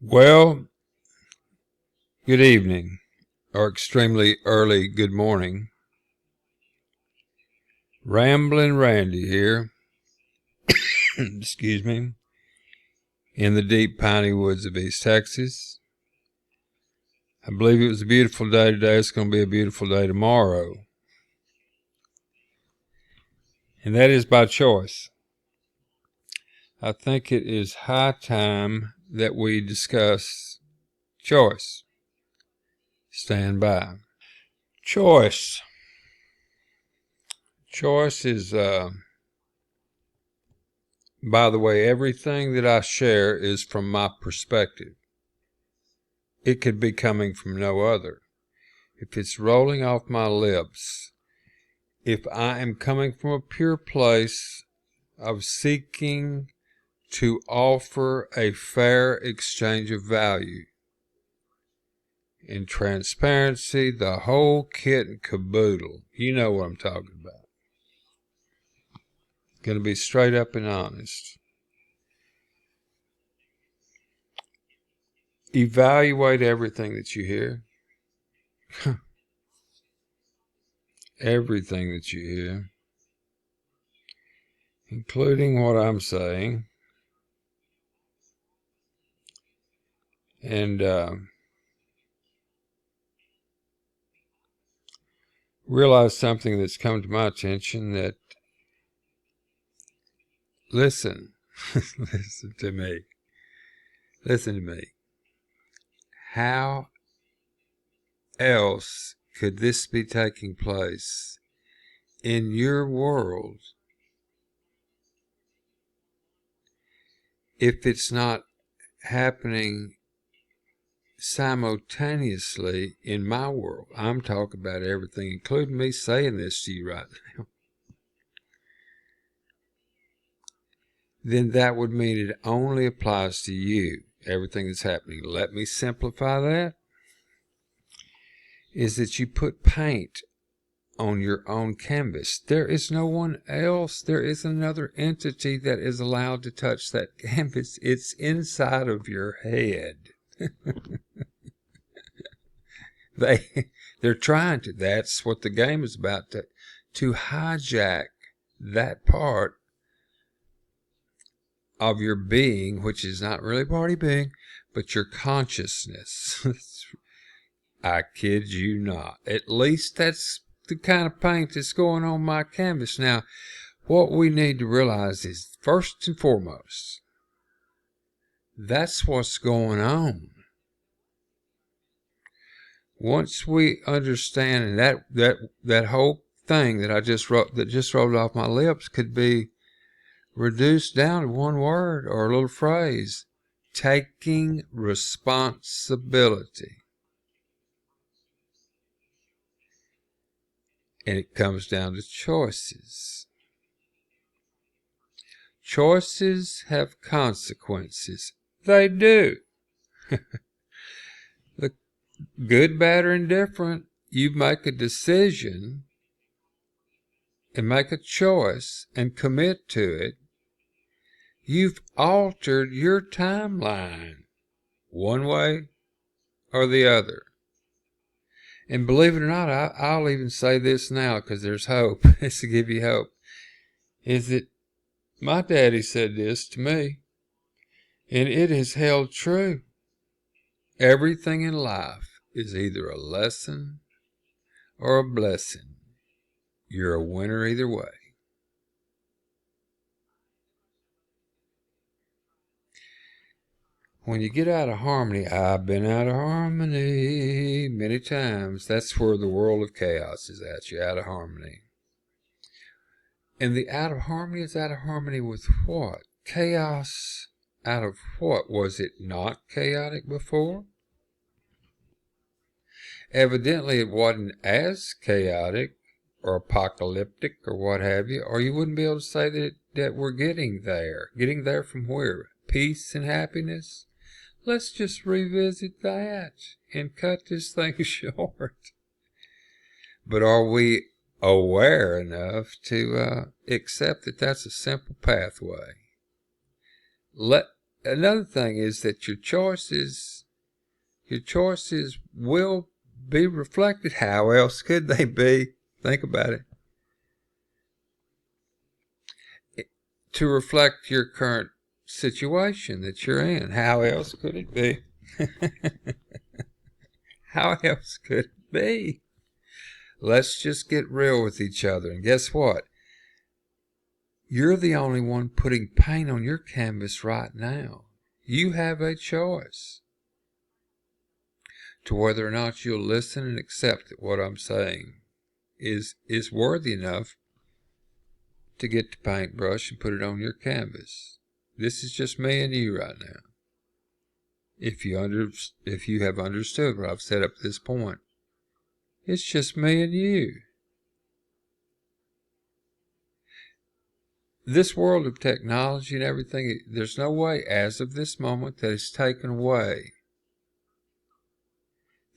Well, good evening, or extremely early good morning. Ramblin' Randy here, excuse me, in the deep piney woods of East Texas. I believe it was a beautiful day today. It's going to be a beautiful day tomorrow. And that is by choice. I think it is high time that we discuss choice. Stand by. Choice. Choice is, by the way, everything that I share is from my perspective. It could be coming from no other. If it's rolling off my lips, if I am coming from a pure place of seeking to offer a fair exchange of value and transparency, the whole kit and caboodle, you know what I'm talking about. Going to be straight up and honest. Evaluate everything that you hear. Everything that you hear, including what I'm saying. And realize something that's come to my attention, that listen to me. Listen to me. How else could this be taking place in your world if it's not happening simultaneously in my world? I'm talking about everything, including me saying this to you right now. Then that would mean it only applies to you, everything that's happening. Let me simplify that. Is that you put paint on your own canvas. There is no one else. There is another entity that is allowed to touch that canvas. It's inside of your head. They're trying to. That's what the game is about, to hijack that part of your being, which is not really part of your being, but your consciousness. I kid you not. At least that's the kind of paint that's going on my canvas. Now, what we need to realize is, first and foremost, that's what's going on. Once we understand that whole thing that I just wrote, that just rolled off my lips, could be reduced down to one word or a little phrase: taking responsibility. And it comes down to choices. Choices have consequences. They do. The good, bad, or indifferent, you make a decision and make a choice and commit to it. You've altered your timeline one way or the other. And believe it or not, I'll even say this now, because there's hope. It's to give you hope. Is that my daddy said this to me, and it has held true. Everything in life is either a lesson or a blessing. You're a winner either way. When you get out of harmony, I've been out of harmony many times. That's where the world of chaos is at. You're out of harmony. And the out of harmony is out of harmony with what? Chaos out of what? Was it not chaotic before? Evidently it wasn't as chaotic or apocalyptic or what have you, or you wouldn't be able to say that we're getting there. Getting there from where? Peace and happiness? Let's just revisit that and cut this thing short. But are we aware enough to accept that that's a simple pathway? another thing is that your choices will be reflected. How else could they be? Think about it. To reflect your current situation that you're in. How else could it be? How else could it be? Let's just get real with each other. And guess what? You're the only one putting paint on your canvas right now. You have a choice to whether or not you'll listen and accept that what I'm saying is worthy enough to get the paintbrush and put it on your canvas. This is just me and you right now. If you have understood what I've said up to this point, it's just me and you. This world of technology and everything, there's no way as of this moment that it's taken away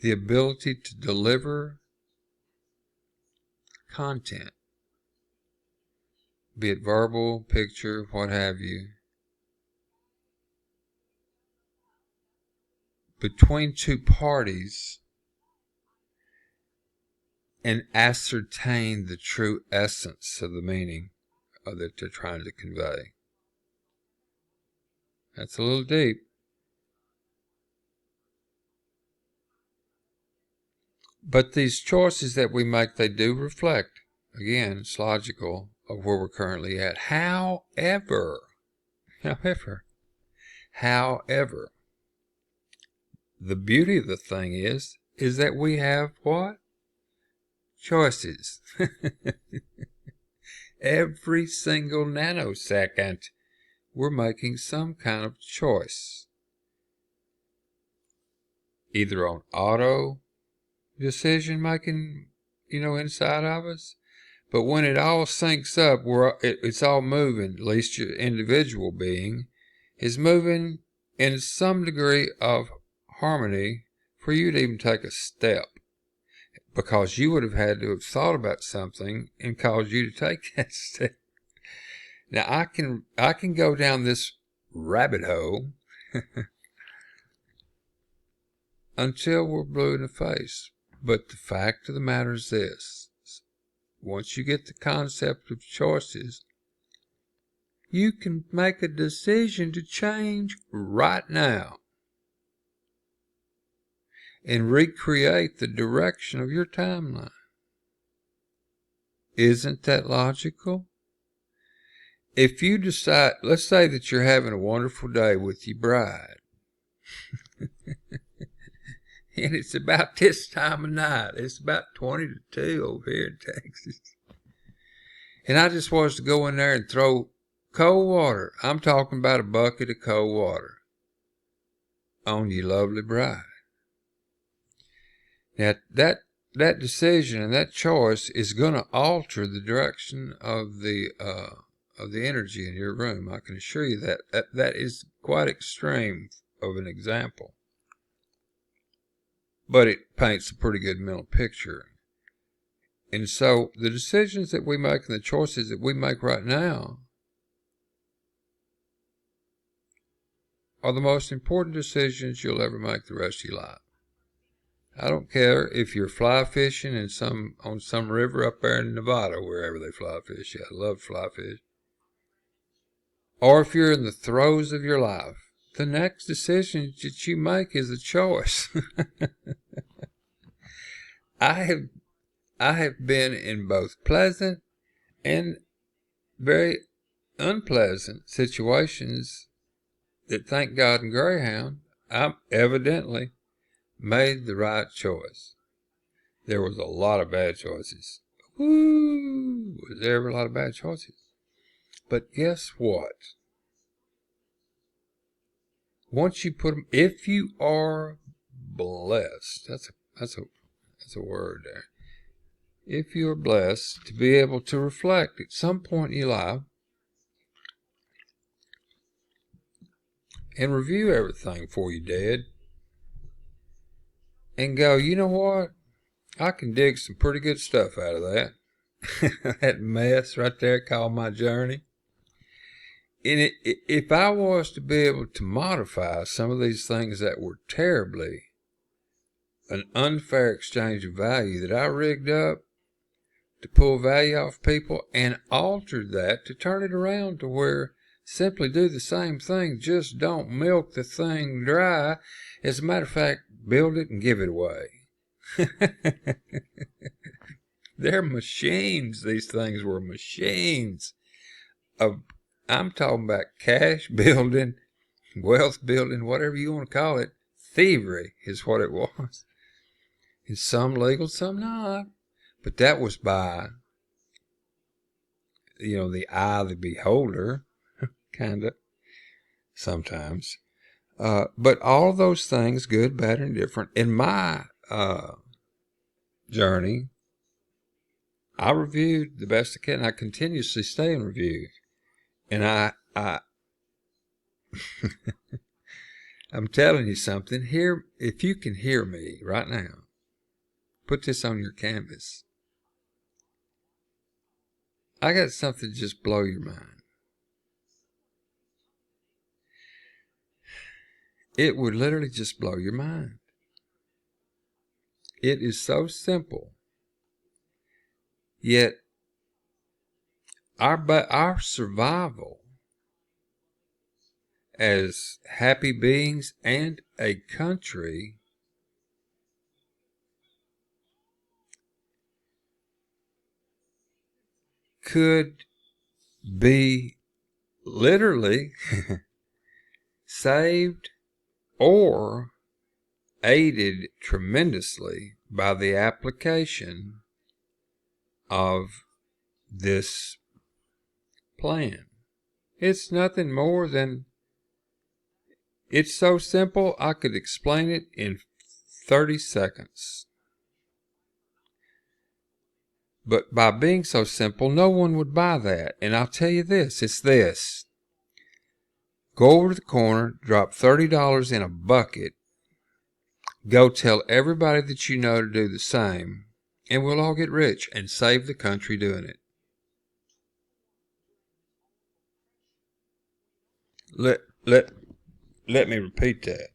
the ability to deliver content, be it verbal, picture, what have you, between two parties and ascertain the true essence of the meaning that they're trying to convey. That's a little deep. But these choices that we make, they do reflect, again, it's logical, of where we're currently at. However, the beauty of the thing is that we have what? Choices. Every single nanosecond, we're making some kind of choice. Either on auto decision making, inside of us. But when it all syncs up, it's all moving, at least your individual being is moving in some degree of harmony for you to even take a step. Because you would have had to have thought about something and caused you to take that step. Now I can go down this rabbit hole until we're blue in the face. But the fact of the matter is this. Once you get the concept of choices, you can make a decision to change right now and recreate the direction of your timeline. Isn't that logical? If you decide, let's say that you're having a wonderful day with your bride, and it's about this time of night. It's about 20 to 2 over here in Texas. And I just was to go in there and throw cold water. I'm talking about a bucket of cold water on your lovely bride. Now, that decision and that choice is going to alter the direction of the energy in your room. I can assure you that is quite extreme of an example. But it paints a pretty good mental picture. And so the decisions that we make and the choices that we make right now are the most important decisions you'll ever make the rest of your life. I don't care if you're fly fishing on some river up there in Nevada, wherever they fly fish. I love fly fish. Or if you're in the throes of your life, the next decision that you make is a choice. I have been in both pleasant and very unpleasant situations that, thank God and Greyhound, I evidently made the right choice. There was a lot of bad choices. Woo! Was there ever a lot of bad choices? But guess what? Once you put them, if you are blessed, that's a word there. If you're blessed to be able to reflect at some point in your life and review everything before you're dead and go, you know what? I can dig some pretty good stuff out of that. That mess right there called my journey. if I was to be able to modify some of these things that were terribly an unfair exchange of value that I rigged up to pull value off people, and altered that to turn it around to where simply do the same thing, just don't milk the thing dry. As a matter of fact, build it and give it away. They're machines. These things were machines of, I'm talking about cash building, wealth building, whatever you want to call it. Thievery is what it was. And some legal, some not. But that was by, the eye of the beholder, kind of, sometimes. But all those things, good, bad, and different, in my journey, I reviewed the best I can. I continuously stay in review. And I'm telling you something. Here, if you can hear me right now, put this on your canvas. I got something to just blow your mind. It would literally just blow your mind. It is so simple. Yet, our survival as happy beings and a country could be literally saved or aided tremendously by the application of this plan. It's nothing more than, it's so simple I could explain it in 30 seconds. But by being so simple, no one would buy that. And I'll tell you this, it's this. Go over to the corner, drop $30 in a bucket, go tell everybody that you know to do the same, and we'll all get rich and save the country doing it. Let me repeat that.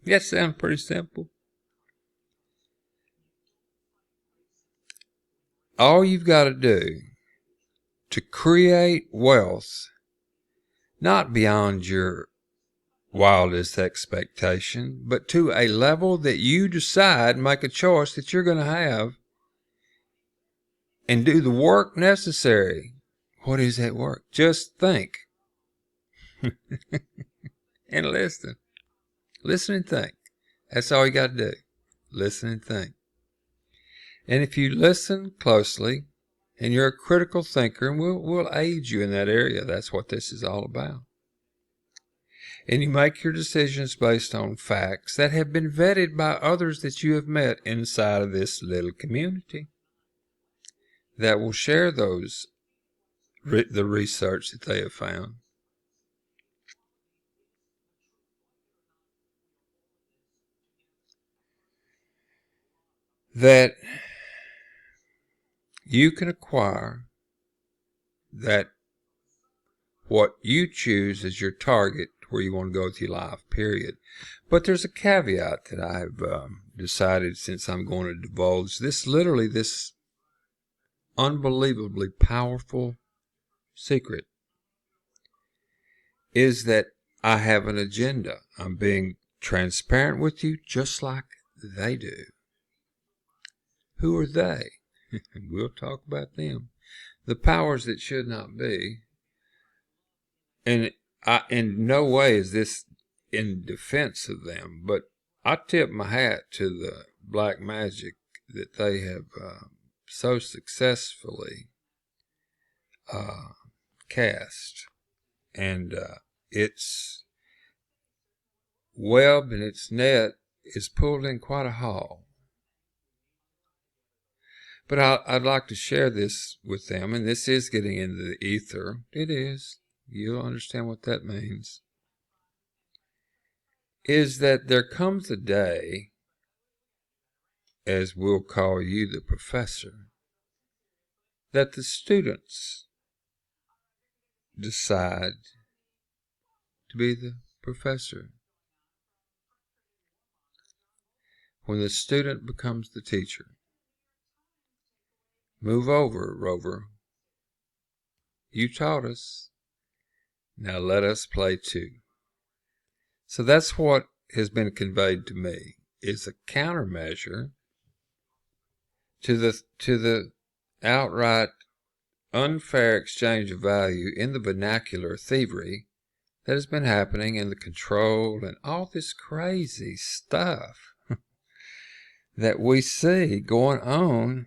That sounds pretty simple. All you've got to do to create wealth, not beyond your wildest expectation, but to a level that you decide, make a choice that you're going to have, and do the work necessary. What is that work? Just think. And listen. Listen and think. That's all you got to do. Listen and think. And if you listen closely, and you're a critical thinker, and we'll aid you in that area. That's what this is all about. And you make your decisions based on facts that have been vetted by others that you have met inside of this little community that will share the research that they have found. That you can acquire that what you choose as your target where you want to go with your life, period. But there's a caveat that I've decided, since I'm going to divulge this unbelievably powerful secret, is that I have an agenda. I'm being transparent with you just like they do. Who are they? We'll talk about them. The powers that should not be. And in no way is this in defense of them, but I tip my hat to the black magic that they have so successfully cast. And its web and its net is pulled in quite a haul. But I'd like to share this with them, and this is getting into the ether. It is. You'll understand what that means. Is that there comes a day, as we'll call you the professor, that the students decide to be the professor. When the student becomes the teacher. Move over, Rover. You taught us. Now let us play too. So that's what has been conveyed to me, is a countermeasure to the outright unfair exchange of value in the vernacular thievery that has been happening, in the control and all this crazy stuff that we see going on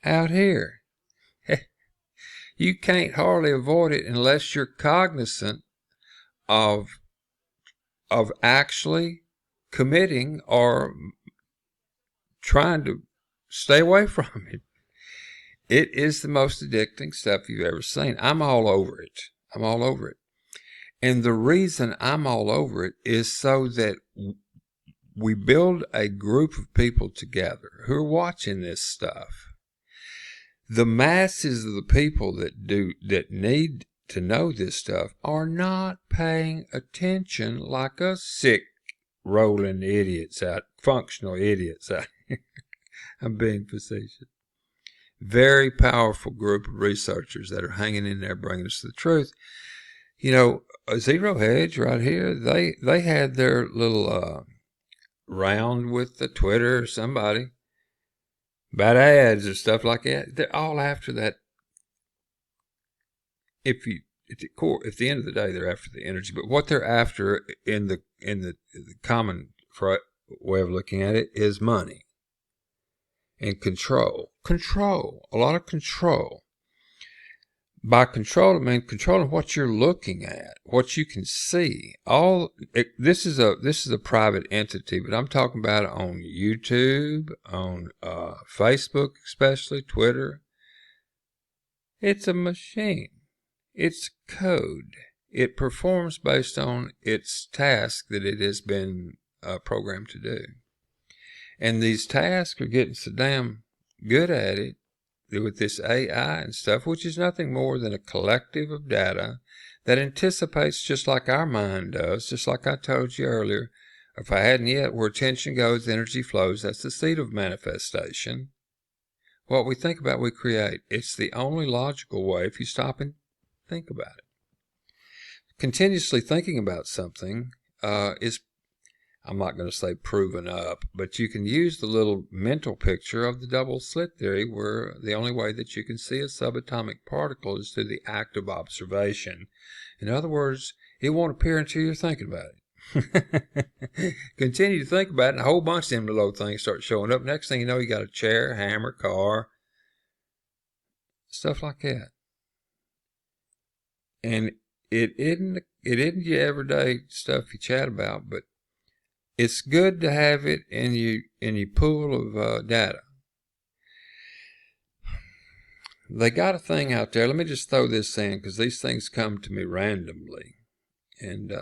out here. You can't hardly avoid it unless you're cognizant of actually committing or trying to stay away from it. It is the most addicting stuff you've ever seen. I'm all over it. I'm all over it. And the reason I'm all over it is so that we build a group of people together who are watching this stuff. The masses of the people that need to know this stuff are not paying attention like us sick, rolling idiots out, functional idiots out here. I'm being facetious. Very powerful group of researchers that are hanging in there bringing us the truth. You know, Zero Hedge right here, they had their little round with the Twitter or somebody about ads or stuff like that. They're all after that. At the end of the day, they're after the energy. But what they're after in the common way of looking at it is money and control. Control. A lot of control. By control, I mean controlling what you're looking at, what you can see. This is a private entity, but I'm talking about it on YouTube, on Facebook, especially Twitter. It's a machine. It's code. It performs based on its task that it has been programmed to do. And these tasks are getting so damn good at it with this AI and stuff, which is nothing more than a collective of data that anticipates just like our mind does, just like I told you earlier. If I hadn't yet, where attention goes, energy flows. That's the seed of manifestation. What we think about, we create. It's the only logical way if you stop and think about it. Continuously thinking about something is, I'm not going to say proven up, but you can use the little mental picture of the double slit theory, where the only way that you can see a subatomic particle is through the act of observation. In other words, it won't appear until you're thinking about it. Continue to think about it, and a whole bunch of them little things start showing up. Next thing you know, you got a chair, hammer, car, stuff like that. And it isn't your everyday stuff you chat about, but it's good to have it in your pool of data. They got a thing out there. Let me just throw this in, because these things come to me randomly. And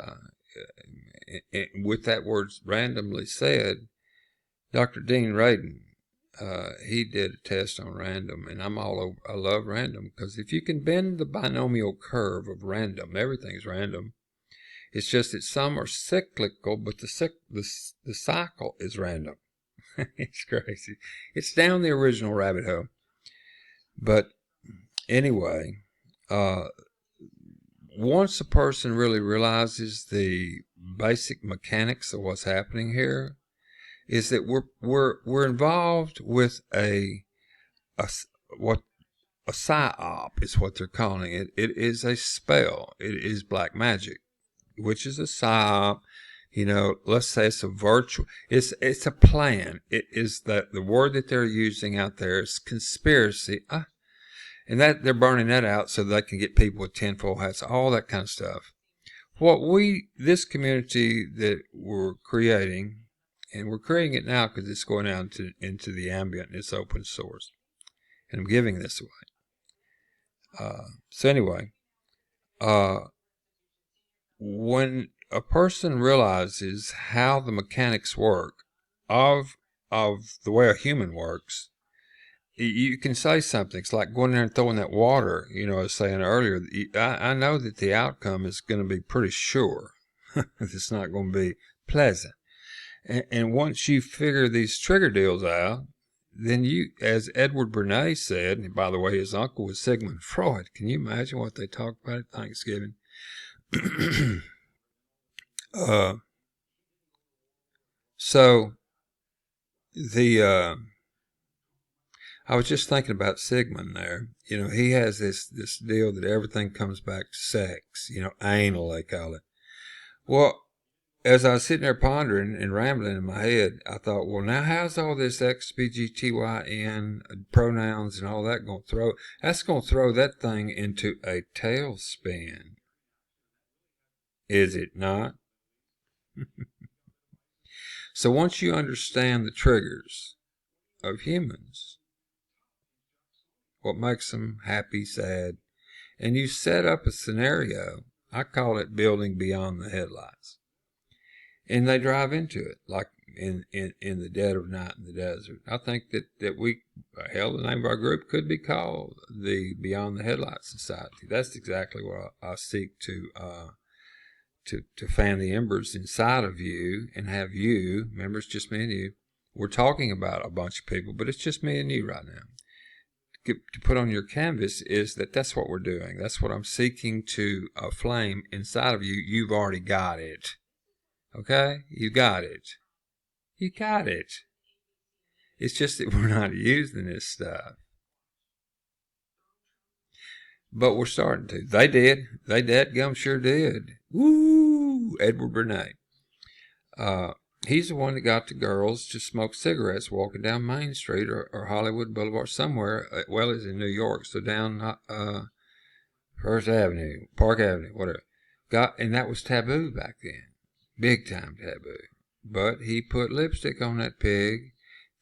with that word randomly said, Dr. Dean Radin, he did a test on random, and I'm all over. I love random, because if you can bend the binomial curve of random, everything's random. It's just that some are cyclical, but the cycle is random. It's crazy. It's down the original rabbit hole. But anyway, once a person really realizes the basic mechanics of what's happening here, is that we're involved with a psyop is what they're calling it. It is a spell. It is black magic, which is a psyop. You know, let's say it's a virtual. It's a plan. It is the word that they're using out there is conspiracy. And that they're burning that out so they can get people with tinfoil hats, all that kind of stuff. This community that we're creating, and we're creating it now because it's going out into the ambient and it's open source. And I'm giving this away. So anyway, when a person realizes how the mechanics work of the way a human works, you can say something. It's like going there and throwing that water. You know, I was saying earlier, I know that the outcome is going to be pretty sure. It's not going to be pleasant. And once you figure these trigger deals out, then you, as Edward Bernays said, and by the way, his uncle was Sigmund Freud. Can you imagine what they talked about at Thanksgiving? So the I was just thinking about Sigmund there. You know, he has this deal that everything comes back to sex. You know, anal they call it. Well, as I was sitting there pondering and rambling in my head, I thought, well, now how's all this XBGTYN pronouns and all that going to throw? That's going to throw that thing into a tailspin. Is it not? So once you understand the triggers of humans, what makes them happy, sad, and you set up a scenario, I call it building beyond the headlights. And they drive into it, like in the dead of night in the desert. I think that we, hell, the name of our group could be called the Beyond the Headlights Society. That's exactly what I seek to fan the embers inside of you and have you, remember it's just me and you. We're talking about a bunch of people, but it's just me and you right now. To put on your canvas is that's what we're doing. That's what I'm seeking to flame inside of you. You've already got it. Okay? You got it. You got it. It's just that we're not using this stuff. But we're starting to. They did. They dadgum sure did. Woo! Edward Bernays. He's the one that got the girls to smoke cigarettes walking down Main Street or Hollywood Boulevard somewhere. Well, it's in New York, so down First Avenue, Park Avenue, whatever. And that was taboo back then. Big time taboo. But he put lipstick on that pig,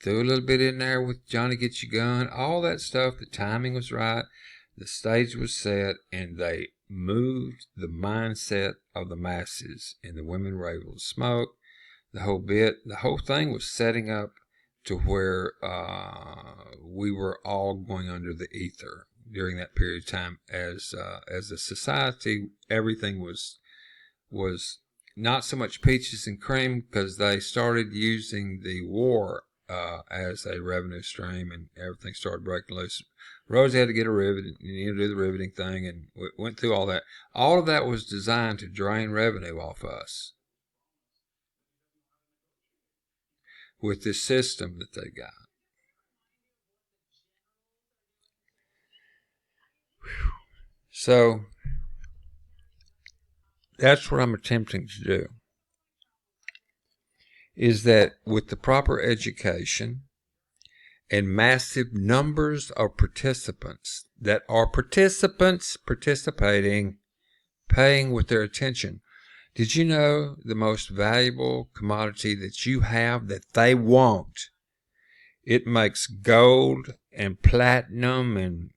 threw a little bit in there with Johnny Get Your Gun, all that stuff. The timing was right. The stage was set, and they moved the mindset of the masses. And the women were able to smoke. The whole thing was setting up to where we were all going under the ether during that period of time. As a society, everything was not so much peaches and cream, because they started using the war as a revenue stream, and everything started breaking loose. Rosie had to get a rivet, do the riveting thing, and went through all that. All of that was designed to drain revenue off us with this system that they got. So that's what I'm attempting to do, is that with the proper education and massive numbers of participants that are participating, paying with their attention. Did you know the most valuable commodity that you have that they want? It makes gold and platinum and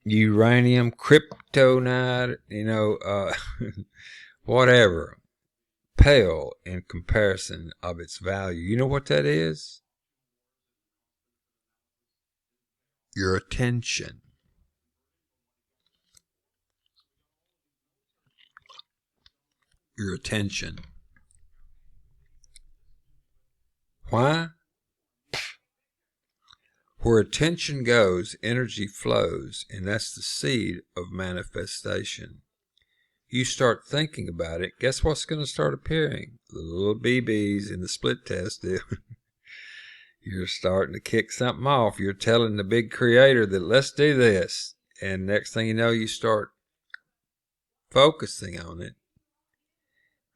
uranium, kryptonite, whatever, pale in comparison of its value. You know what that is? Your attention. Your attention. Why? Where attention goes, energy flows, and that's the seed of manifestation. You start thinking about it, guess what's going to start appearing? The little BBs in the split test do. You're starting to kick something off. You're telling the big creator that let's do this. And next thing you know, you start focusing on it.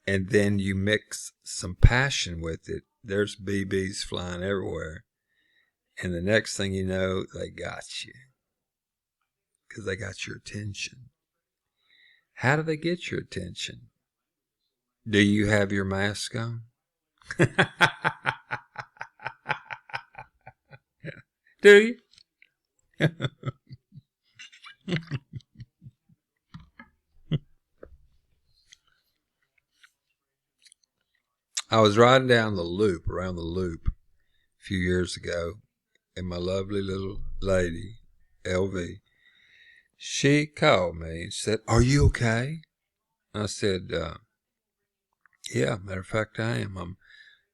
And then you mix some passion with it. There's BBs flying everywhere. And the next thing you know, they got you. Because they got your attention. How do they get your attention? Do you have your mask on? Do you? I was riding down the loop, around the loop, a few years ago, and my lovely little lady, LV, she called me and said, "Are you okay?" I said, "Yeah, matter of fact, I am.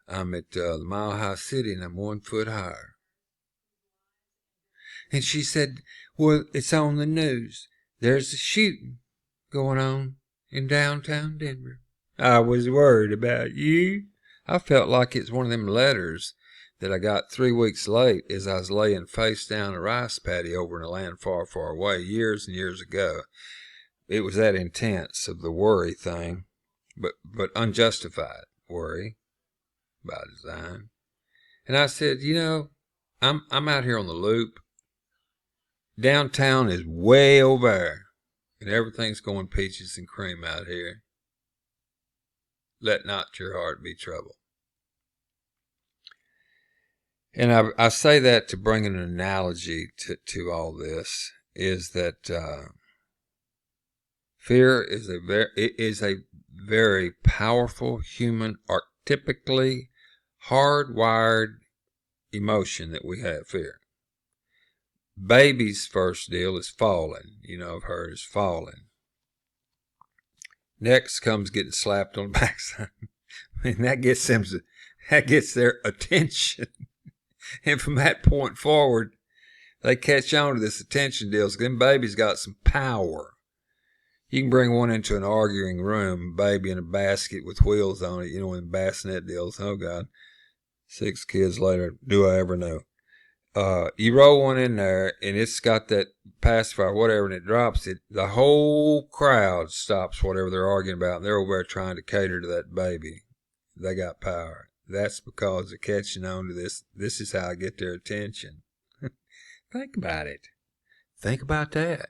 I'm at the Mile High City, and I'm 1 foot higher." And she said, "Well, it's on the news. There's a shooting going on in downtown Denver." I was worried about you. I felt like it's one of them letters that I got 3 weeks late as I was laying face down a rice paddy over in a land far, far away years and years ago. It was that intense of the worry thing, but unjustified worry by design. And I said, I'm out here on the loop. Downtown is way over there, and everything's going peaches and cream out here. Let not your heart be troubled. And I say that to bring an analogy to all this, is that fear is a very powerful human, archetypically hardwired emotion that we have, fear. Baby's first deal is falling. I've heard is falling. Next comes getting slapped on the backside. And that gets their attention. And from that point forward, they catch on to this attention deal. So them babies got some power. You can bring one into an arguing room, baby in a basket with wheels on it, in bassinet deals. Oh, God. 6 kids later, do I ever know? You roll one in there, and it's got that pacifier, whatever, and it drops it. The whole crowd stops whatever they're arguing about, and they're over there trying to cater to that baby. They got power. That's because they're catching on to this. This is how I get their attention. Think about it. Think about that.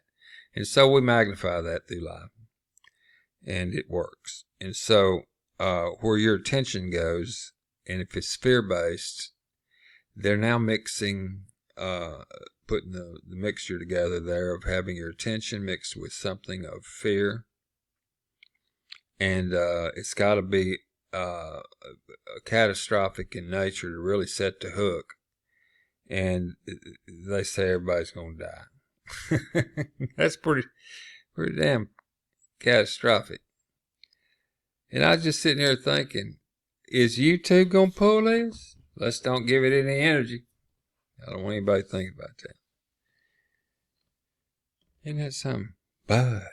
And so we magnify that through life. And it works. And so where your attention goes, and if it's fear-based, they're now mixing, putting the mixture together there of having your attention mixed with something of fear. And it's got to be catastrophic in nature to really set the hook. And they say everybody's going to die. That's pretty damn catastrophic. And I was just sitting here thinking, is YouTube going to pull this? Let's don't give it any energy. I don't want anybody to think about that. Isn't that something? But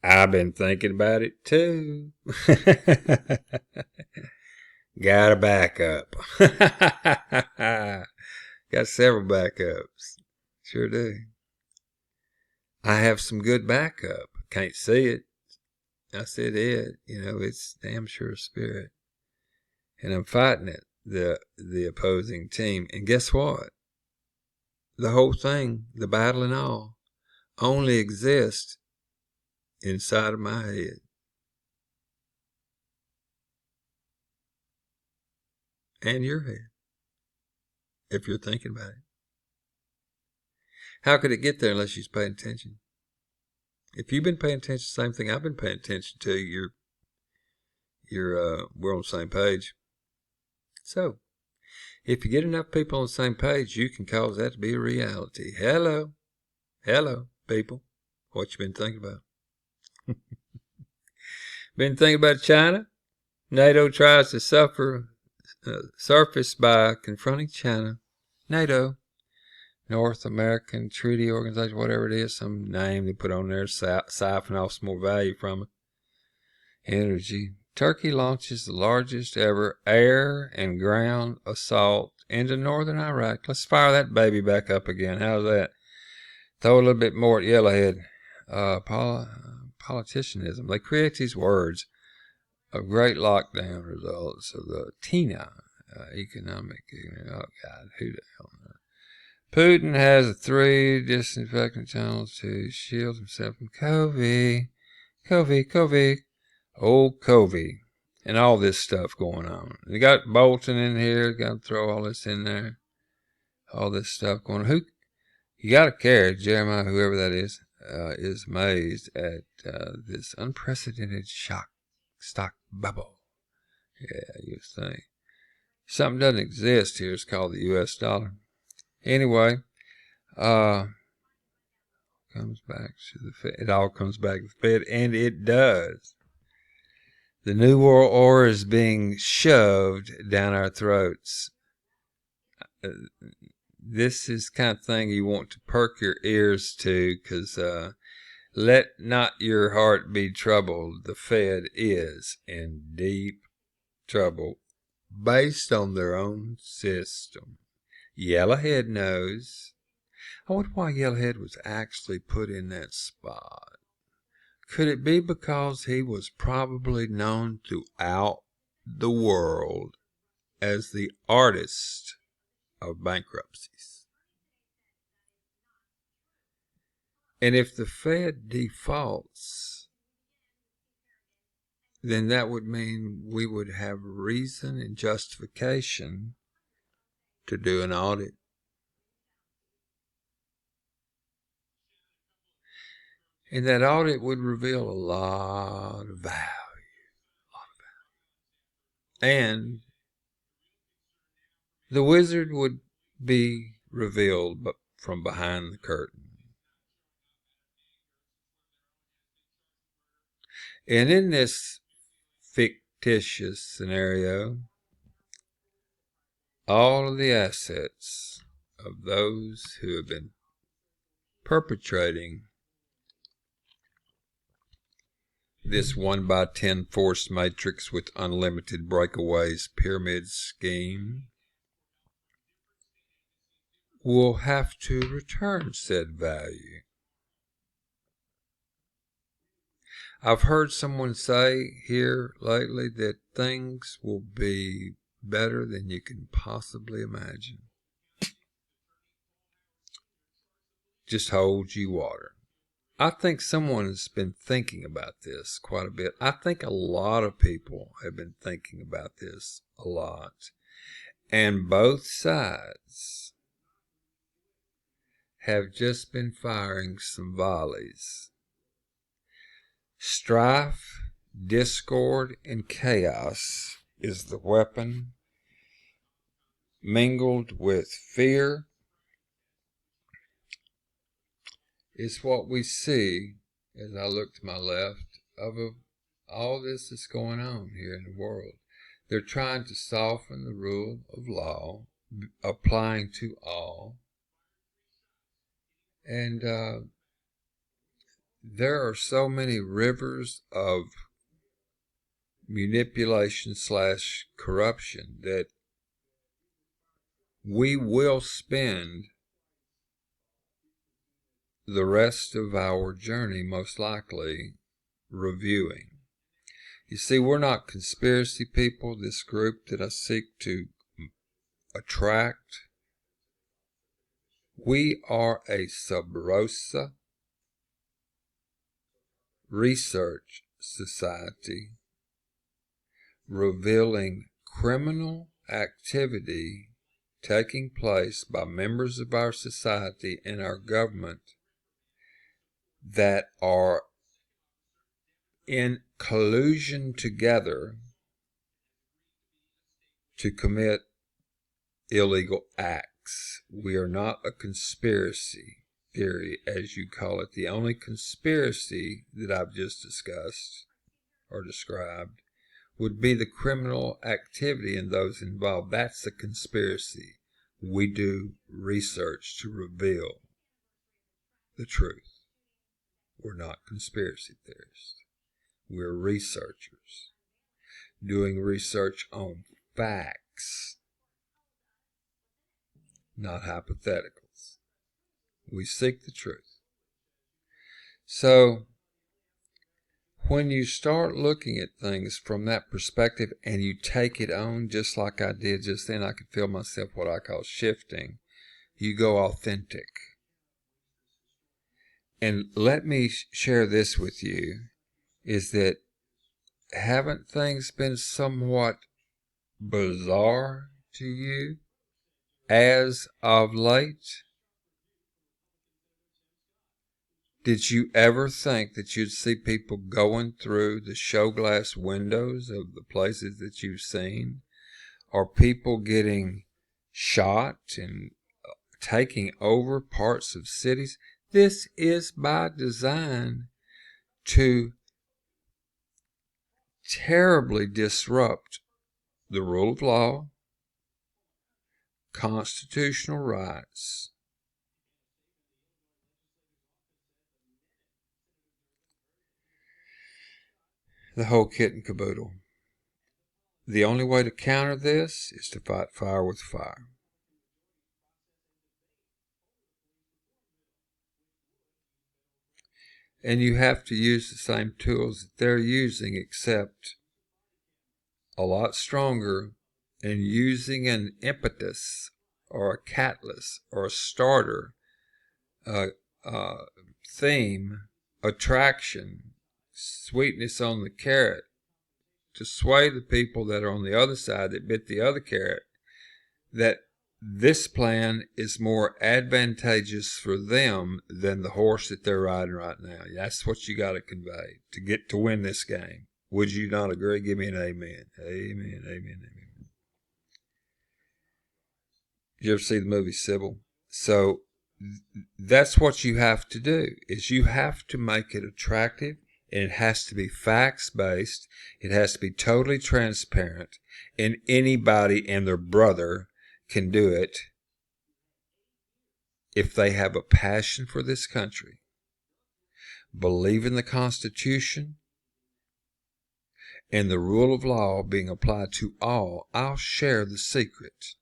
I've been thinking about it too. Got a backup. Got several backups. Sure do. I have some good backup. Can't see it. I said it. It's damn sure a spirit. And I'm fighting it, the opposing team. And guess what? The whole thing, the battle and all, only exists inside of my head. And your head, if you're thinking about it. How could it get there unless you're paying attention? If you've been paying attention to the same thing I've been paying attention to, we're on the same page. So, if you get enough people on the same page, you can cause that to be a reality. Hello, people. What you been thinking about? Been thinking about China? NATO tries to surface by confronting China. NATO, North American Treaty Organization, whatever it is, some name they put on there, siphon off some more value from it. Energy. Turkey launches the largest ever air and ground assault into northern Iraq. Let's fire that baby back up again. How's that? Throw a little bit more at Yellowhead. Politicianism. They create these words of great lockdown results of the TINA, economic. Oh, God, who the hell knows? Putin has 3 disinfectant tunnels to shield himself from COVID. Old COVID. And all this stuff going on. You got Bolton in here. Got to throw all this in there. All this stuff going on. You got to care, Jeremiah, whoever that is amazed at this unprecedented stock bubble. Yeah, you think. Something doesn't exist here. It's called the U.S. dollar. Anyway, comes back to the Fed. It all comes back to the Fed, and it does. The New World Order is being shoved down our throats. This is the kind of thing you want to perk your ears to, because let not your heart be troubled. The Fed is in deep trouble based on their own system. Yellowhead knows. I wonder why Yellowhead was actually put in that spot. Could it be because he was probably known throughout the world as the artist of bankruptcies? And if the Fed defaults, then that would mean we would have reason and justification to do an audit. And that audit would reveal a lot of value. And the wizard would be revealed from behind the curtain. And in this fictitious scenario, all of the assets of those who have been perpetrating this 1x10 force matrix with unlimited breakaways pyramid scheme will have to return said value. I've heard someone say here lately that things will be better than you can possibly imagine. Just hold you water. I think someone has been thinking about this quite a bit. I think a lot of people have been thinking about this a lot. And both sides have just been firing some volleys. Strife, discord, and chaos is the weapon, mingled with fear. It's what we see as I look to my left of all this that's going on here in the world. They're trying to soften the rule of law, applying to all. And there are so many rivers of manipulation/corruption that we will spend the rest of our journey most likely reviewing. You see, we're not conspiracy people, this group that I seek to attract. We are a sub rosa research society revealing criminal activity taking place by members of our society and our government that are in collusion together to commit illegal acts. We are not a conspiracy theory, as you call it. The only conspiracy that I've just discussed or described would be the criminal activity in those involved. That's the conspiracy. We do research to reveal the truth. We're not conspiracy theorists. We're researchers doing research on facts, not hypotheticals. We seek the truth. So, when you start looking at things from that perspective and you take it on, just like I did just then, I could feel myself what I call shifting. You go authentic. And let me share this with you, is that haven't things been somewhat bizarre to you as of late? Did you ever think that you'd see people going through the show glass windows of the places that you've seen? or people getting shot and taking over parts of cities. This is by design to terribly disrupt the rule of law, constitutional rights, the whole kit and caboodle. The only way to counter this is to fight fire with fire. And you have to use the same tools that they're using, except a lot stronger, and using an impetus or a catalyst or a starter, theme, attraction, sweetness on the carrot to sway the people that are on the other side that bit the other carrot, that this plan is more advantageous for them than the horse that they're riding right now. That's what you got to convey to win this game. Would you not agree? Give me an amen. Amen, amen, amen. Did you ever see the movie Sybil? So that's what you have to do, is you have to make it attractive, and it has to be facts-based. It has to be totally transparent, and anybody and their brother can do it if they have a passion for this country, believe in the Constitution, and the rule of law being applied to all. I'll share the secret.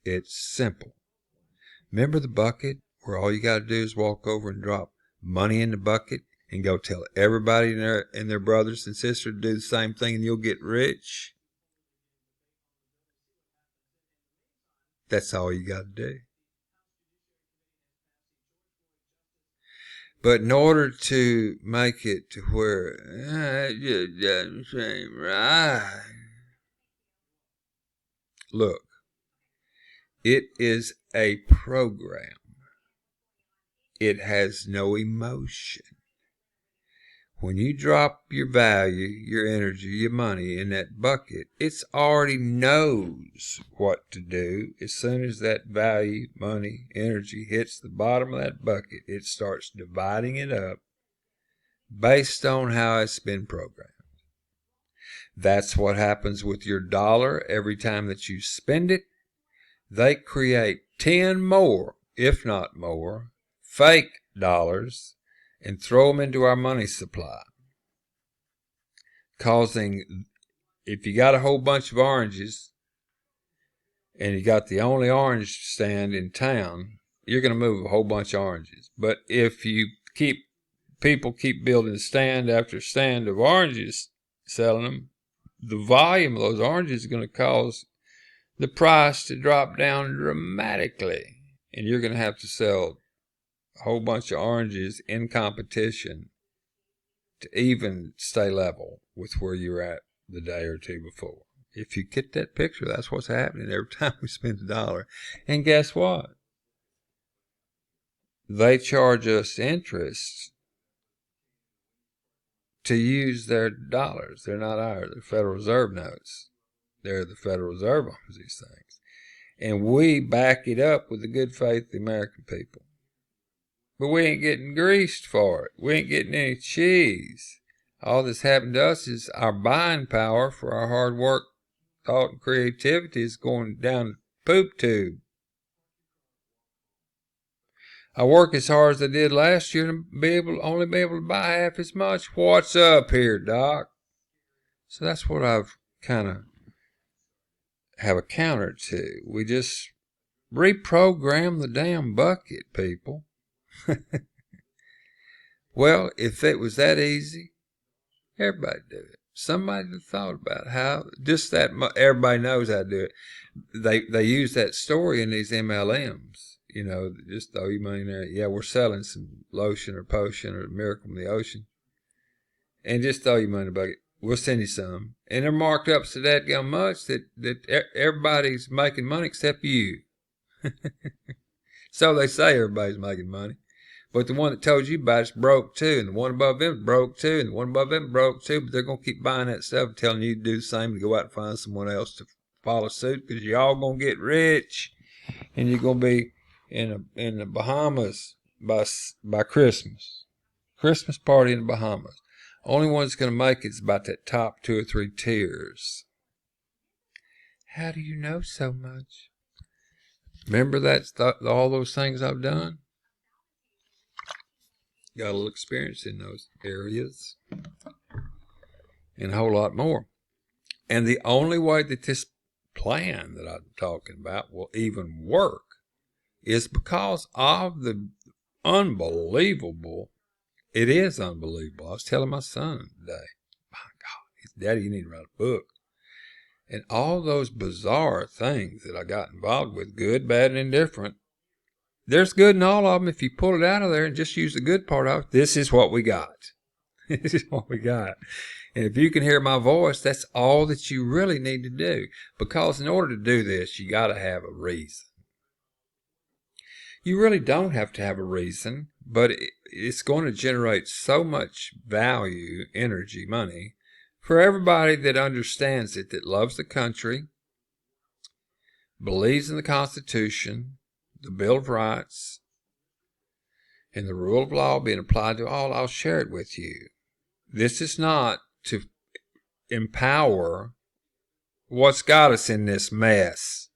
It's simple. Remember the bucket where all you got to do is walk over and drop money in the bucket and go tell everybody and their brothers and sisters to do the same thing and you'll get rich? That's all you got to do. But in order to make it to where it just doesn't seem right, look, it is a program. It has no emotion. When you drop your value, your energy, your money in that bucket, it already knows what to do. As soon as that value, money, energy hits the bottom of that bucket, it starts dividing it up based on how it's been programmed. That's what happens with your dollar. Every time that you spend it, they create 10 more, if not more, fake dollars and throw them into our money supply, causing, if you got a whole bunch of oranges and you got the only orange stand in town, you're going to move a whole bunch of oranges. But if people keep building stand after stand of oranges, selling them, the volume of those oranges is going to cause the price to drop down dramatically, and you're going to have to sell a whole bunch of oranges in competition to even stay level with where you're at the day or two before. If you get that picture, that's what's happening every time we spend $1. And guess what? They charge us interest to use their dollars. They're not ours. They're Federal Reserve notes. They're the Federal Reserve owns these things. And we back it up with the good faith of the American people. But we ain't getting greased for it. We ain't getting any cheese. All that's happened to us is our buying power for our hard work, thought, and creativity is going down the poop tube. I work as hard as I did last year and only be able to buy half as much. What's up here, Doc? So that's what I've kind of have a counter to. We just reprogram the damn bucket, people. Well, if it was that easy, everybody do it. Somebody thought about how, just that everybody knows how to do it. They use that story in these MLMs, just throw you money in there. Yeah, we're selling some lotion or potion or miracle from the ocean, and just throw you money in the bucket. We'll send you some, and they're marked up so that much that everybody's making money except you. So they say everybody's making money. But the one that told you about it's broke too, and the one above them broke too, and the one above them broke too, but they're going to keep buying that stuff and telling you to do the same, to go out and find someone else follow suit because y'all gonna get rich and you're gonna be in the Bahamas by Christmas. Christmas party in the Bahamas. Only one that's gonna make it's about that top 2 or 3 tiers. How do you know so much? Remember all those things I've done? Got a little experience in those areas. And a whole lot more. And the only way that this plan that I'm talking about will even work is because of the unbelievable. It is unbelievable. I was telling my son today, my God, Daddy, you need to write a book. And all those bizarre things that I got involved with, good, bad, and indifferent, there's good in all of them. If you pull it out of there and just use the good part of it, this is what we got. This is what we got. And if you can hear my voice, that's all that you really need to do. Because in order to do this, you got to have a reason. You really don't have to have a reason, but it's going to generate so much value, energy, money for everybody that understands it, that loves the country, believes in the Constitution, the Bill of Rights, and the rule of law being applied to all. I'll share it with you. This is not to empower what's got us in this mess.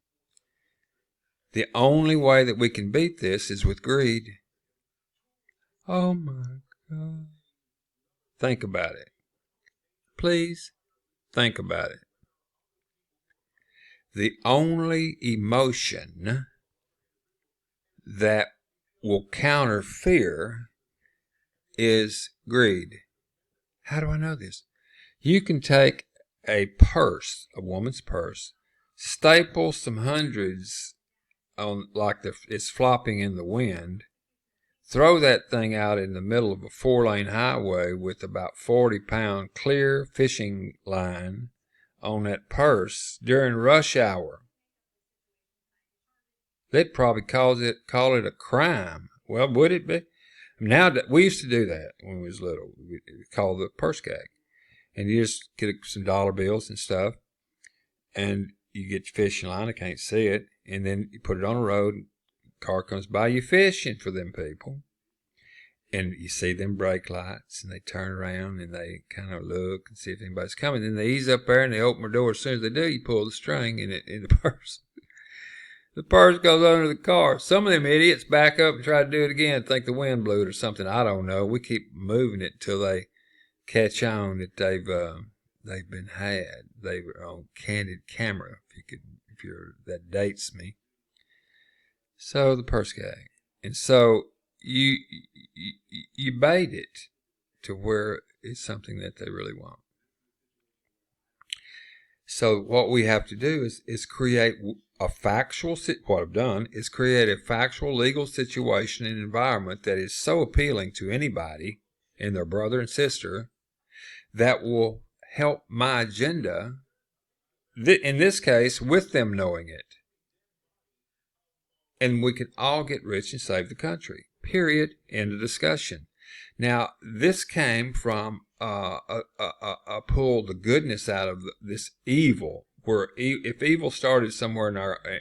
The only way that we can beat this is with greed. Oh my God. Think about it. Please think about it. The only emotion that will counter fear is greed. How do I know this? You can take a purse, a woman's purse, staple some hundreds on like it's flopping in the wind, throw that thing out in the middle of a 4-lane highway with about 40-pound clear fishing line on that purse during rush hour. They'd probably call it a crime. Well, would it be? Now, we used to do that when we was little. We called the purse gag. And you just get some dollar bills and stuff, and you get your fishing line. I can't see it. And then you put it on the road. Car comes by, you fishing for them people. And you see them brake lights, and they turn around, and they kind of look and see if anybody's coming. Then they ease up there, and they open their door. As soon as they do, you pull the string in the purse. The purse goes under the car. Some of them idiots back up and try to do it again, think the wind blew it or something. I don't know. We keep moving it till they catch on that they've been had. They were on candid camera. That dates me. So the purse gag, and so you bait it to where it's something that they really want. So what we have to do is create a factual. What I've done is create a factual legal situation and environment that is so appealing to anybody and their brother and sister that will help my agenda, in this case, with them knowing it. And we can all get rich and save the country. Period. End of discussion. Now, this came from pull the goodness out of this evil. Where if evil started somewhere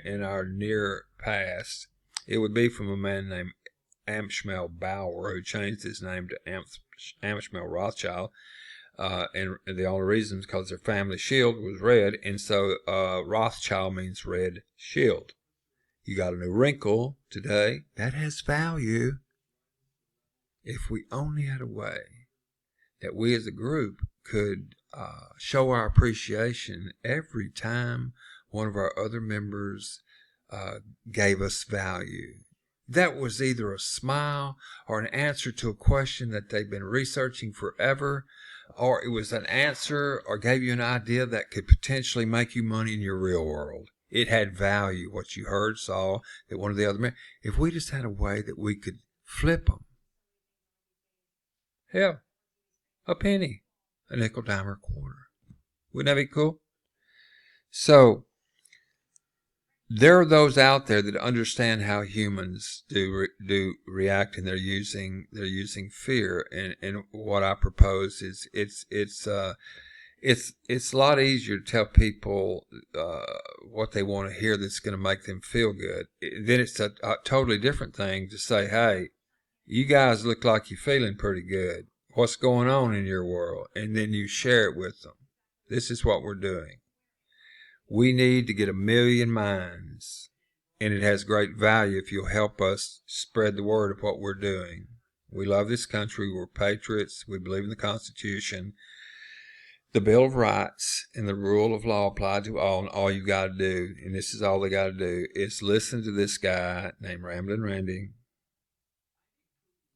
in our near past, it would be from a man named Amschel Bauer, who changed his name to Amschel Rothschild. And the only reason is because their family shield was red, and so Rothschild means red shield. You got a new wrinkle today. That has value. If we only had a way that we as a group could show our appreciation every time one of our other members gave us value. That was either a smile or an answer to a question that they've been researching forever, or it was an answer or gave you an idea that could potentially make you money in your real world. It had value, what you heard, saw, that one of the other men. If we just had a way that we could flip them. Hell, a penny, a nickel, dime, or a quarter. Wouldn't that be cool? So, there are those out there that understand how humans do react, and they're using fear. And what I propose is it's a lot easier to tell people what they want to hear that's going to make them feel good. Then it's a totally different thing to say, hey, you guys look like you're feeling pretty good. What's going on in your world? And then you share it with them. This is what we're doing. We need to get 1 million minds, and it has great value if you'll help us spread the word of what we're doing. We love this country. We're patriots. We believe in the Constitution, the Bill of Rights, and the rule of law apply to all. And all you got to do, and this is all they got to do, is listen to this guy named Ramblin' Randy,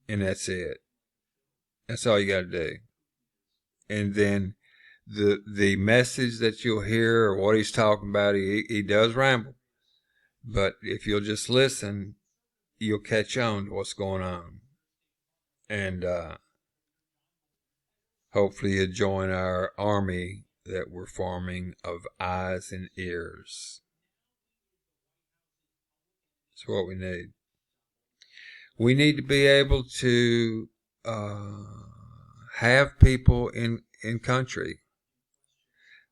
and that's it. That's all you got to do. And then the message that you'll hear or what he's talking about, he does ramble. But if you'll just listen, you'll catch on to what's going on. And hopefully you'll join our army that we're forming of eyes and ears. That's what we need. We need to be able to have people in country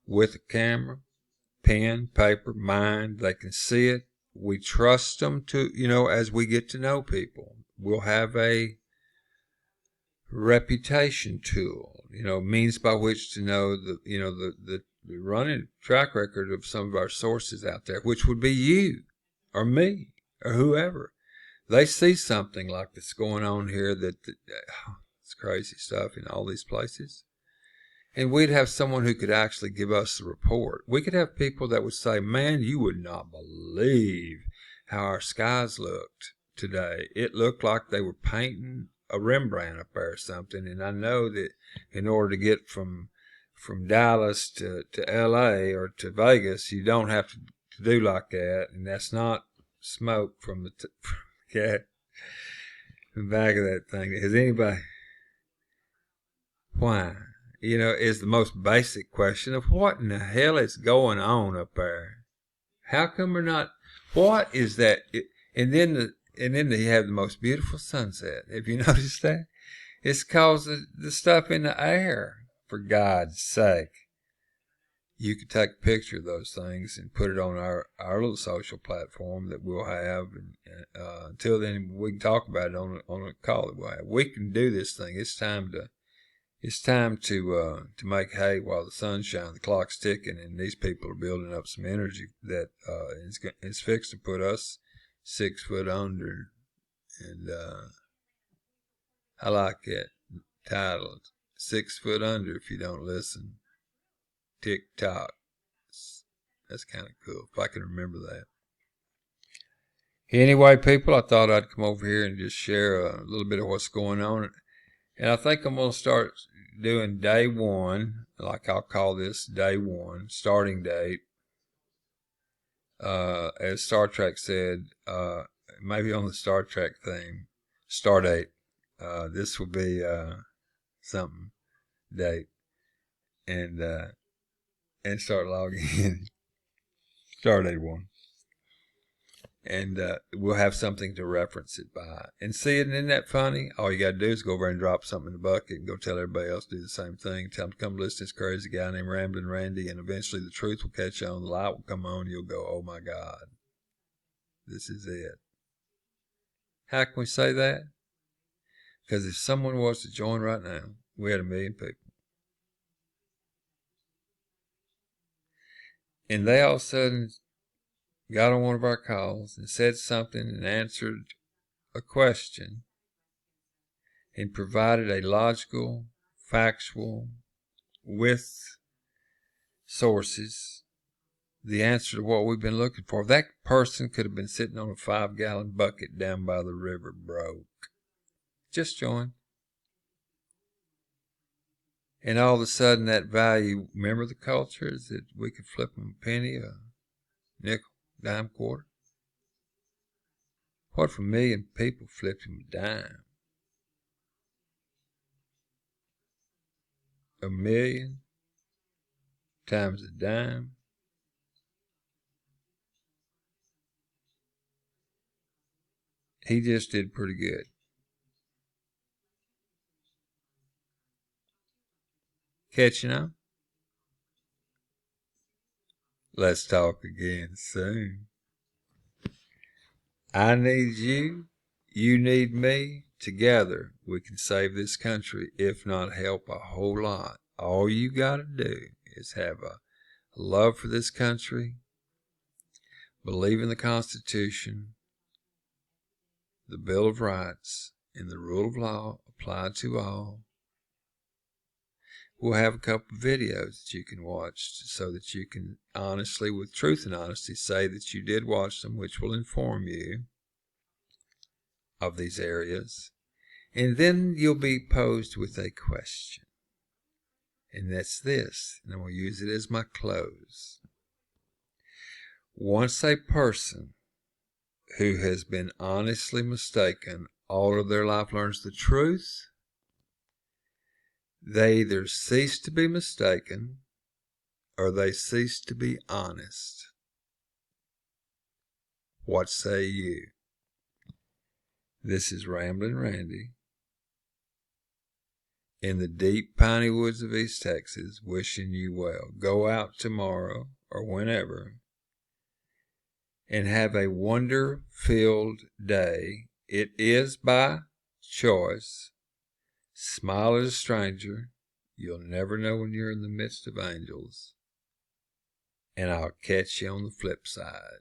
with a camera, pen, paper, mind. They can see it. We trust them to, as we get to know people, we'll have a reputation tool, means by which to know the running track record of some of our sources out there, which would be you or me or whoever. They see something like this going on here it's crazy stuff in all these places. And we'd have someone who could actually give us the report. We could have people that would say, man, you would not believe how our skies looked today. It looked like they were painting a Rembrandt up there or something. And I know that in order to get from Dallas to LA or to Vegas, you don't have to do like that. And that's not smoke from the back of that thing. Has anybody... Why? Is the most basic question of what in the hell is going on up there? How come we're not? What is that? And then they have the most beautiful sunset. Have you noticed that? It's cause the stuff in the air. For God's sake, you could take a picture of those things and put it on our little social platform that we'll have. And until then, we can talk about it on a call that we'll have. We can do this thing. It's time to make hay while the sun's shining. The clock's ticking, and these people are building up some energy that is fixed to put us 6 foot under. And I like it titled 6 foot under if you don't listen. Tick tock. That's kind of cool if I can remember that. Anyway, people, I thought I'd come over here and just share a little bit of what's going on. And I think I'm going to start doing day one, like I'll call this day one, starting date. As Star Trek said, maybe on the Star Trek theme, star date. This will be something date. And start logging in. Star date one. And we'll have something to reference it by. And see it, isn't that funny? All you got to do is go over and drop something in the bucket and go tell everybody else to do the same thing. Tell them to come listen to this crazy guy named Ramblin' Randy, and eventually the truth will catch on, the light will come on, you'll go, oh my God, this is it. How can we say that? Because if someone was to join right now, we had 1 million people. And they all of a sudden got on one of our calls and said something and answered a question and provided a logical, factual, with sources, the answer to what we've been looking for. That person could have been sitting on a 5-gallon bucket down by the river broke. Just join. And all of a sudden that value, remember the culture, is that we could flip them a penny, a nickel, dime, quarter. What if 1 million people flipped him a dime? 1 million times a dime. He just did pretty good. Catching on? Let's talk again soon. I need you. You need me. Together, we can save this country, if not help a whole lot. All you got to do is have a love for this country, believe in the Constitution, the Bill of Rights, and the rule of law applied to all. We'll have a couple of videos that you can watch so that you can honestly, with truth and honesty, say that you did watch them, which will inform you of these areas. And then you'll be posed with a question. And that's this, and I'm going to use it as my close. Once a person who has been honestly mistaken all of their life learns the truth, they either cease to be mistaken or they cease to be honest. What say you? This is Ramblin' Randy in the deep piney woods of East Texas, wishing you well. Go out tomorrow or whenever and have a wonder-filled day. It is by choice. Smile at a stranger. You'll never know when you're in the midst of angels. And I'll catch you on the flip side.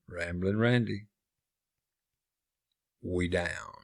Ramblin' Randy. We down.